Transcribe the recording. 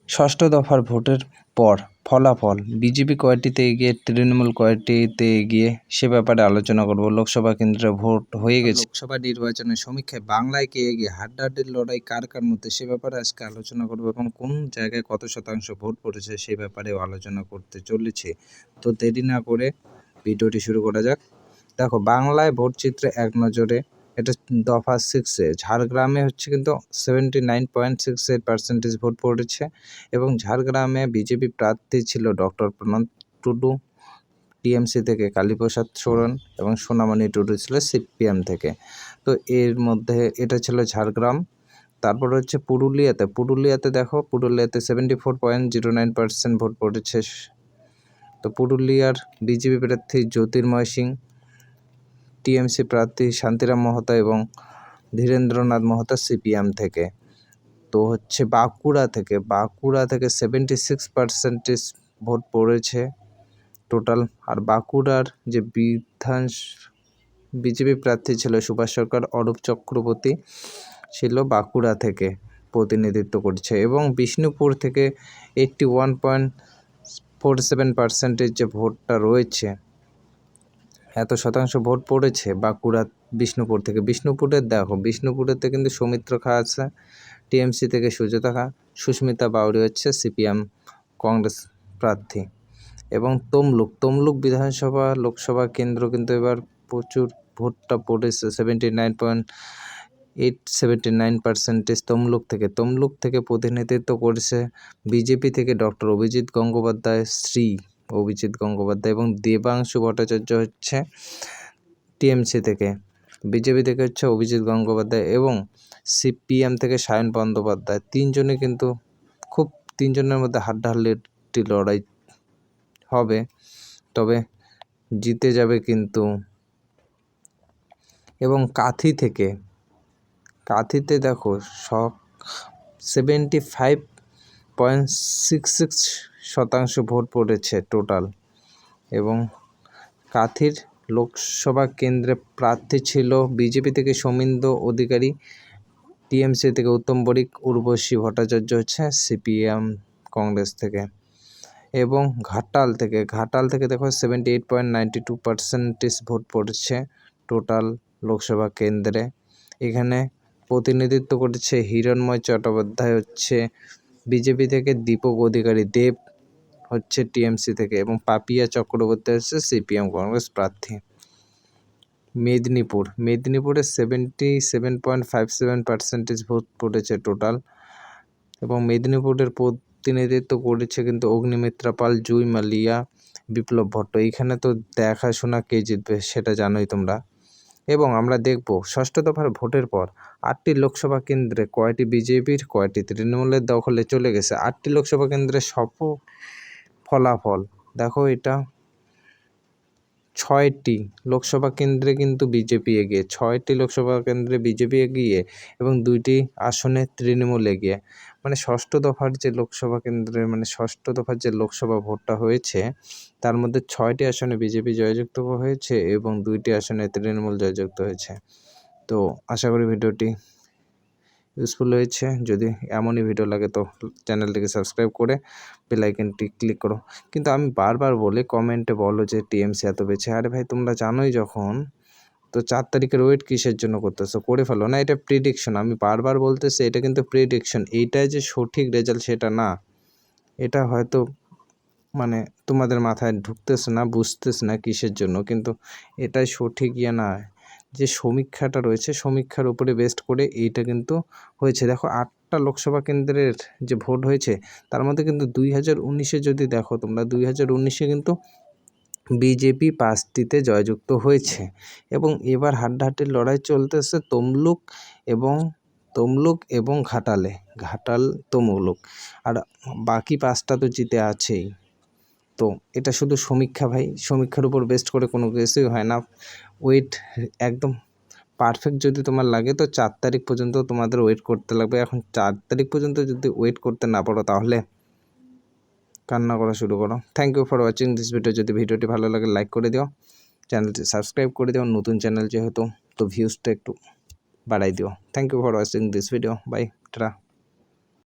ষষ্ঠ দফার ভোটের পর ফলাফল, বিজেপি কয়টিতে এগিয়ে, তৃণমূল কয়টিতে এগিয়ে, সে ব্যাপারে আলোচনা করব। লোকসভা কেন্দ্রে ভোট হয়ে গেছে। লোকসভা নির্বাচনের সমীক্ষায় বাংলায় কে এগিয়ে, হাড্ডাহাড্ডির লড়াই কার কার মধ্যে, সে ব্যাপারে আজকে আলোচনা করব এবং কোন জায়গায় কত শতাংশ ভোট পড়েছে সে ব্যাপারেও আলোচনা করতে চলেছে। তো দেরি না করে ভিডিওটি শুরু করা যাক। দেখো, বাংলায় ভোট চিত্রে এক নজরে, এটা দফা 6-এ ঝাড়গ্রামে হচ্ছে কিন্তু 79.68% ভোট পড়েছে এবং ঝাড়গ্রামে বিজেপি প্রার্থী ছিল ডক্টর প্রণব টুডু টিএমসি থেকে, কালীপ্রসাদ সোরেন এবং সোনামণি টুডু ছিল সিপিএম থেকে। তো এর মধ্যে এটা ছিল ঝাড়গ্রাম। তারপর হচ্ছে পুরুলিয়াতে দেখো, পুরুলিয়াতে 74.09% ভোট পড়েছে। তো পুরুলিয়ার বিজেপি প্রার্থী জ্যোতির্ময় সিং, টিএমসি প্রার্থী শান্তিরাম মহতা এবং ধীরেন্দ্রনাথ মহতা সিপিএম থেকে। তো হচ্ছে বাঁকুড়া থেকে 76% ভোট পড়েছে টোটাল। আর বাঁকুড়ার যে বিজেপি প্রার্থী ছিল সুভাষ সরকার, অরূপ চক্রবর্তী ছিল বাঁকুড়া থেকে প্রতিনিধিত্ব করছে। এবং বিষ্ণুপুর থেকে 81.47% যে ভোটটা রয়েছে, এত শতাংশ ভোট পড়েছে বাঁকুড়া বিষ্ণুপুর থেকে। বিষ্ণুপুরেতে কিন্তু সৌমিত্র খা আছে টিএমসি থেকে, সুস্মিতা বাউরি হচ্ছে সিপিএম কংগ্রেস প্রার্থী। এবং তমলুক বিধানসভা লোকসভা কেন্দ্র কিন্তু এবার প্রচুর ভোটটা পড়েছে, 79% তমলুক থেকে প্রতিনিধিত্ব করেছে বিজেপি থেকে ডক্টর অভিজিৎ গঙ্গোপাধ্যায় এবং দেবাংশু ভট্টাচার্য হচ্ছে টিএমসি থেকে। বিজেপি থেকে হচ্ছে অভিজিৎ গঙ্গোপাধ্যায় এবং সিপিএম থেকে সায়ন বন্দ্যোপাধ্যায়। তিনজনের মধ্যে হাড্ডাহাড্ডি লড়াই হবে, তবে জিতে যাবে কিন্তু। এবং কাঁথিতে দেখো 75.66% ভোট পড়েছে টোটাল। এবং কাঁথির লোকসভা কেন্দ্রে প্রার্থী ছিল বিজেপি থেকে সৌমিন্দ্র অধিকারী, টিএমসি থেকে উত্তম বড়িক, উর্বশী ভট্টাচার্য হচ্ছে সিপিএম কংগ্রেস থেকে। এবং ঘাটাল থেকে দেখো 78.92% ভোট পড়েছে টোটাল লোকসভা কেন্দ্রে। এখানে প্রতিনিধিত্ব করেছে হিরণময় চট্টোপাধ্যায় হচ্ছে বিজেপি থেকে, দীপক অধিকারী দেব হচ্ছে টিএমসি থেকে এবং পাপিয়া চক্রবর্তী হচ্ছে সিপিএম কংগ্রেস প্রার্থী। মেদিনীপুরে 77.57% ভোট পড়েছে টোটাল। এবং মেদিনীপুরের প্রতিনিধিত্ব করেছে কিন্তু অগ্নিমিত্রা পাল, জুই মালিয়া, বিপ্লব ভট্ট। এইখানে তো দেখাশোনা কে জিতবে সেটা জানোই তোমরা। এবং আমরা দেখব ষষ্ঠ দফার ভোটের পর 8টি লোকসভা কেন্দ্রে কয়টি বিজেপির, কয়টি তৃণমূলের দখলে চলে গেছে। 8টি লোকসভা কেন্দ্রে ফলাফল দেখো, এটা 6টি লোকসভা কেন্দ্রে কিন্তু বিজেপি এগিয়ে, 6টি লোকসভা কেন্দ্রে বিজেপি এগিয়ে এবং 2টি আসনে তৃণমূল এগিয়ে। মানে ষষ্ঠ দফার যে লোকসভা ভোটটা হয়েছে তার মধ্যে 6টি আসনে বিজেপি জয়যুক্ত হয়েছে এবং 2টি আসনে তৃণমূল জয়যুক্ত হয়েছে। তো আশা করি ভিডিওটি ইউজফুল হয়েছে। যদি এমনই ভিডিও লাগে তো চ্যানেলটিকে সাবস্ক্রাইব করে বেল আইকনটি ক্লিক করো। কিন্তু আমি বারবার বলে কমেন্টে বলো যে টিএমসি এত বেছে, আরে ভাই তোমরা জানোই যখন, তো 4 তারিখের ওয়েট কিসের জন্য করতেছো, করে ফেলো না। এটা প্রিডিকশন, আমি বারবার বলতেছি এটা কিন্তু প্রিডিকশন, এইটাই যে সঠিক রেজাল্ট সেটা না। এটা হয়তো তোমাদের মাথায় ঢুকতেছে না, বুঝতেছে না কিসের জন্য, কিন্তু এটাই সঠিক না। যে সমীক্ষাটা রয়েছে, সমীক্ষার উপরে বেস্ট করে এইটা কিন্তু হয়েছে। দেখো 8টা লোকসভা কেন্দ্রের যে ভোট হয়েছে তার মধ্যে কিন্তু 2019-এ যদি দেখো তোমরা, 2019-এ কিন্তু বিজেপি 5টিতে জয়যুক্ত হয়েছে। এবং এবার হাড্ডাহাড্ডির লড়াই চলতেছে তমলুক এবং তমলুক, আর বাকি 5টা তো জিতে আছেই। তো এটা শুধু সমীক্ষা ভাই, সমীক্ষার উপর বেস্ট করে কোনো কিছুই হয় না। ওয়েট একদম পারফেক্ট যদি তোমার লাগে তো 4 তারিখ পর্যন্ত তোমাদের ওয়েট করতে লাগবে। এখন 4 তারিখ পর্যন্ত যদি ওয়েট করতে না পারো তাহলে কান্না করা শুরু করো। Thank you for watching this video. যদি ভিডিওটি ভালো লাগে লাইক করে দিও, চ্যানেলটি সাবস্ক্রাইব করে দিও, নতুন চ্যানেল যেহেতু তো ভিউজটা একটু বাড়াই দিও। Thank you for watching this video, bye, tata.